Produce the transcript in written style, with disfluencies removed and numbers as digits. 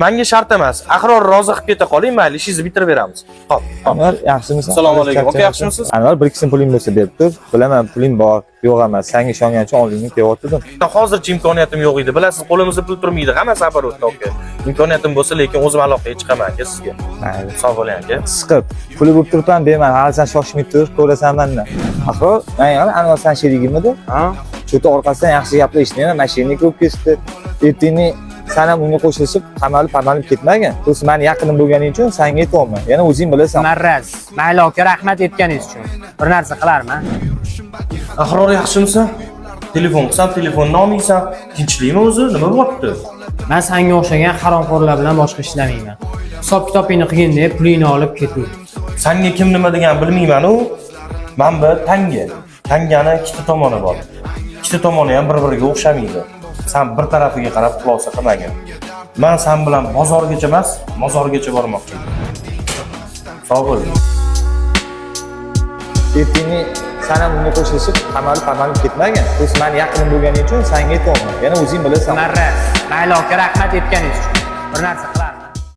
Menga shart emas. Axir rozi qilib keta qoling, mayli, ishingizni bitirib beramiz. Xo'p. Anvar, yaxshimisan? Assalomu alaykum. Aka, yaxshimisiz? Anvar, bir ikki so'm puling bo'lsa deb tur. Bilaman, puling bor, yo'q emas. Senga ishongancha oldingni kelyaptim. Hozircha imkoniyatim yo'q edi. Bilasiz, qo'limizda pul turmaydi. Hamma sabr o'tdi, aka. Imkoniyatim bo'lsa, lekin o'zim aloqaga chiqaman aka sizga. Mayli. Sog' bo'ling aka. Siqib, puli bo'lib turibman, beraman. Hali sen shoshmay tur, ko'rasan mendan. Axir, men Anvar sen sherigimidi? Ha? Cho'ta orqasidan yaxshi gaplar eshitmayman. Mashina ko'p ketdi. Ertini sen ham unga qo'shilib, qamalib ketmagin. Biz meni yaqinim bo'lganing uchun senga aytayapman. Yana o'zing bilasan. Marraz. Mayli aka, rahmat aytganingiz uchun. Bir narsa qilarman. Ahror, yaxshimisan? Telefon qilsam, telefonni olmaysan. Tinchlikmi o'zi? Nima bo'pti? Men senga o'xshagan haromxo'rlar bilan boshqa ishlamayman. Hisob-kitobingni qilgin deb pulingni olib ketdim. Senga kim nima degan bilmayman-u. Men bir tangani ikkita tomoni bor. Ikkita tomoni ham bir-biriga o'xshamaydi. Sen bir tarafiga qarab xulosa qilmagin. Men sen bilan bozorgacha emas, mozorgacha bormoqchiman. Sog' bo'l. Ertini sen ham unga qo'shilib, qamalib ketmagin. Biz meni yaqinim bo'lganing uchun senga aytayapman. Yana o'zing bilasan. Marraz. Mayli aka, rahmat aytganingiz uchun. Bir narsa